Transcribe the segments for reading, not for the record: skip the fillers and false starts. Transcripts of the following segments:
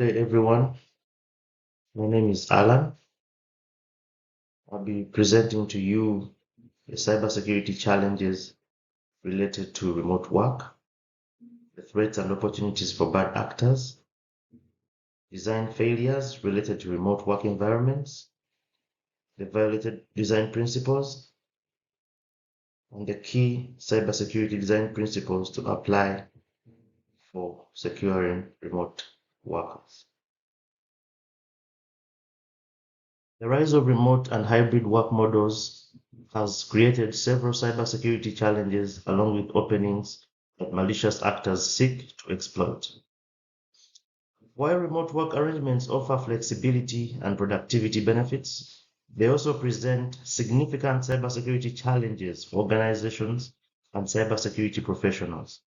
Hey everyone, my name is Alan. I'll be presenting to you the cybersecurity challenges related to remote work, the threats and opportunities for bad actors, design failures related to remote work environments, the violated design principles, and the key cybersecurity design principles to apply for securing remote workers. The rise of remote and hybrid work models has created several cybersecurity challenges along with openings that malicious actors seek to exploit. While remote work arrangements offer flexibility and productivity benefits, they also present significant cybersecurity challenges for organizations and cybersecurity professionals.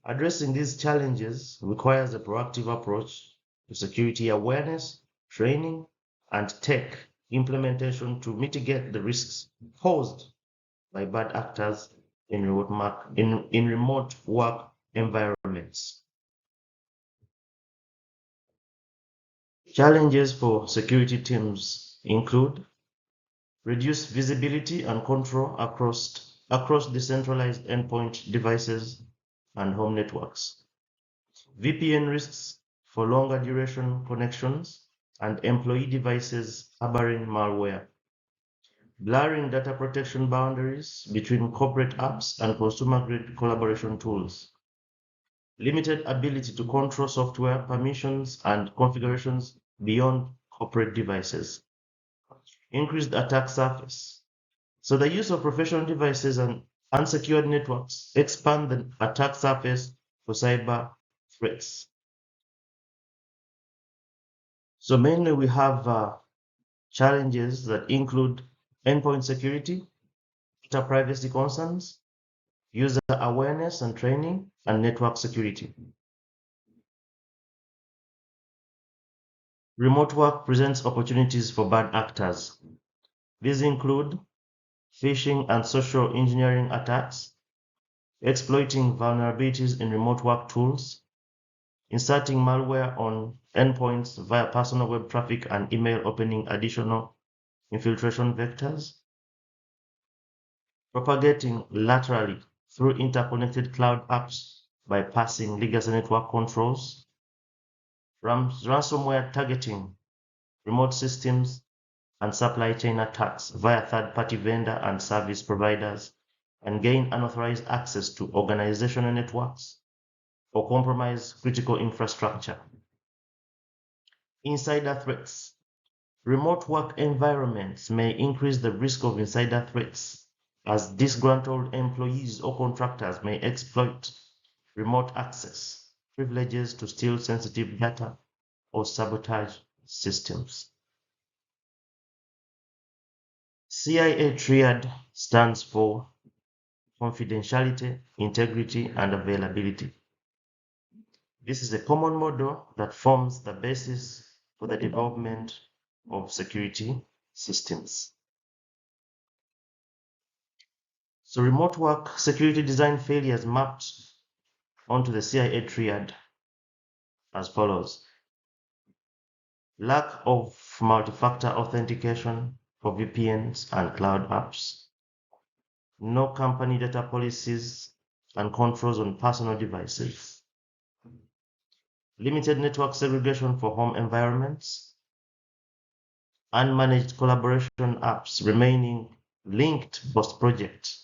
Addressing these challenges requires a proactive approach to security awareness, training, and tech implementation to mitigate the risks posed by bad actors in remote work environments. Challenges for security teams include reduced visibility and control across decentralized endpoint devices and home networks, VPN risks for longer duration connections, and employee devices harboring malware, blurring data protection boundaries between corporate apps and consumer-grade collaboration tools, limited ability to control software permissions and configurations beyond corporate devices, increased attack surface. So the use of professional devices and unsecured networks expand the attack surface for cyber threats. So mainly we have challenges that include endpoint security, data privacy concerns, user awareness and training, and network security. Remote work presents opportunities for bad actors. These include phishing and social engineering attacks, exploiting vulnerabilities in remote work tools, inserting malware on endpoints via personal web traffic and email, opening additional infiltration vectors, propagating laterally through interconnected cloud apps bypassing legacy network controls, ransomware targeting remote systems and supply chain attacks via third-party vendor and service providers, and gain unauthorized access to organizational networks or compromise critical infrastructure. Insider threats. Remote work environments may increase the risk of insider threats as disgruntled employees or contractors may exploit remote access privileges to steal sensitive data or sabotage systems. CIA triad stands for confidentiality, integrity, and availability. This is a common model that forms the basis for the development of security systems. So remote work security design failures mapped onto the CIA triad as follows. Lack of multi-factor authentication for VPNs and cloud apps. No company data policies and controls on personal devices. Limited network segregation for home environments. Unmanaged collaboration apps remaining linked post-project.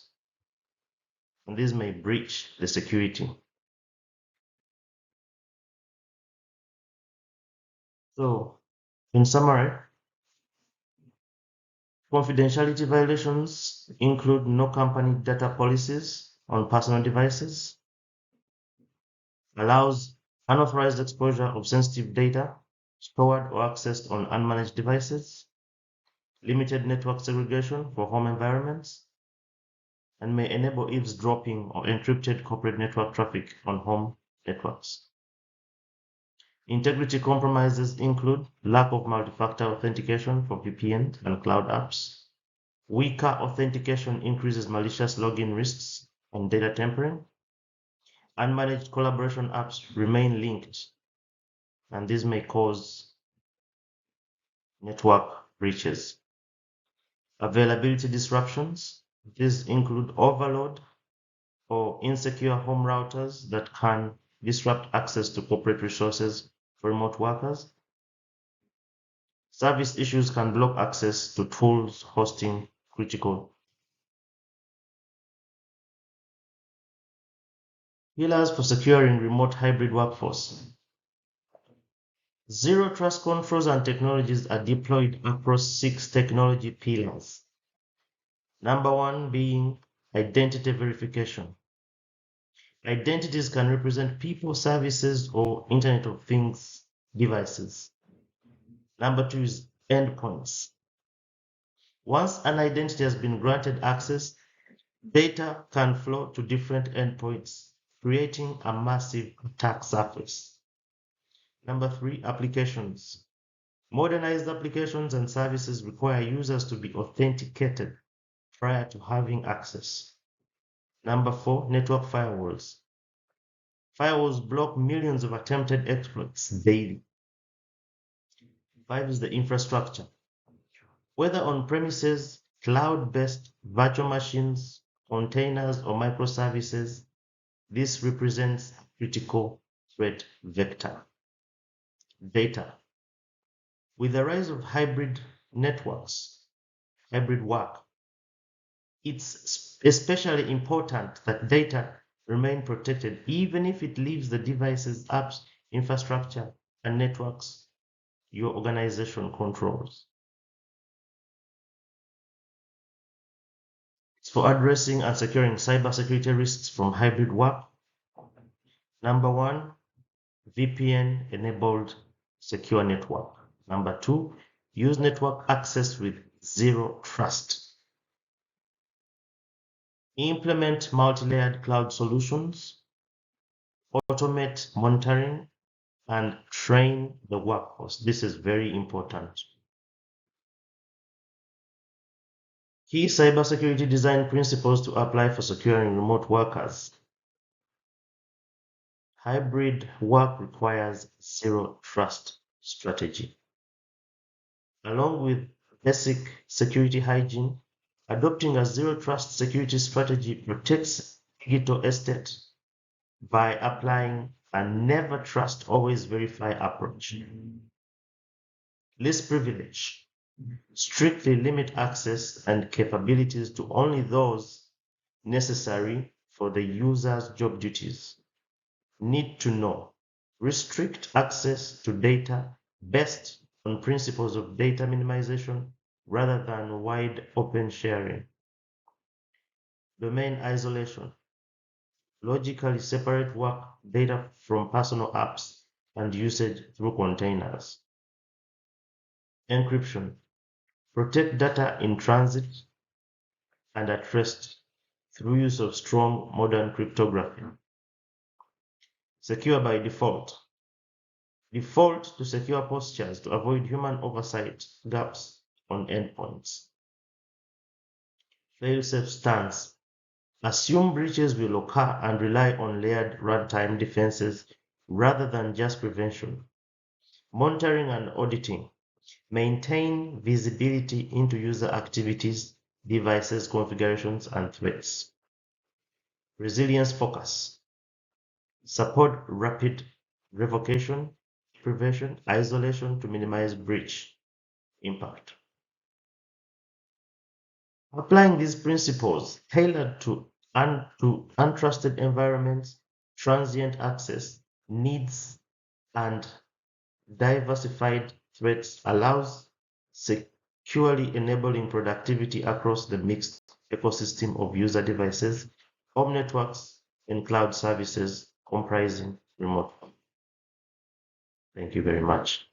And these may breach the security. So, in summary, confidentiality violations include no company data policies on personal devices, allows unauthorized exposure of sensitive data stored or accessed on unmanaged devices, limited network segregation for home environments, and may enable eavesdropping or encrypted corporate network traffic on home networks. Integrity compromises include lack of multi-factor authentication for VPN and cloud apps. Weaker authentication increases malicious login risks and data tampering. Unmanaged collaboration apps remain linked and this may cause network breaches. Availability disruptions. These include overload or insecure home routers that can disrupt access to corporate resources for remote workers. Service issues can block access to tools hosting critical. Pillars for securing remote hybrid workforce. Zero trust controls and technologies are deployed across 6 technology pillars. Number 1 being identity verification. Identities can represent people, services, or Internet of Things devices. Number 2 is endpoints. Once an identity has been granted access, data can flow to different endpoints, creating a massive attack surface. Number 3, applications. Modernized applications and services require users to be authenticated prior to having access. Number 4, network firewalls. Firewalls block millions of attempted exploits daily. 5 is the infrastructure. Whether on premises, cloud-based virtual machines, containers, or microservices, this represents a critical threat vector. Data. With the rise of hybrid networks, hybrid work, it's especially important that data remain protected even if it leaves the devices, apps, infrastructure, and networks your organization controls. For addressing and securing cybersecurity risks from hybrid work. Number 1, VPN-enabled secure network. Number 2, use network access with zero trust. Implement multi-layered cloud solutions, automate monitoring, and train the workforce. This is very important. Key cybersecurity design principles to apply for securing remote workers. Hybrid work requires zero trust strategy. Along with basic security hygiene, adopting a zero trust security strategy protects digital estate by applying a never trust, always verify approach. Least privilege. Strictly limit access and capabilities to only those necessary for the user's job duties. Need to know. Restrict access to data based on principles of data minimization rather than wide open sharing. Domain isolation. Logically separate work data from personal apps and usage through containers. Encryption. Protect data in transit and at rest through use of strong modern cryptography. Secure by default. Default to secure postures to avoid human oversight gaps on endpoints. Fail-safe stance. Assume breaches will occur and rely on layered runtime defenses rather than just prevention. Monitoring and auditing. Maintain visibility into user activities, devices, configurations, and threats. Resilience focus. Support rapid revocation, prevention, isolation to minimize breach impact. Applying these principles tailored to untrusted environments, transient access, needs, and diversified threats allows securely enabling productivity across the mixed ecosystem of user devices, home networks, and cloud services comprising remote. Thank you very much.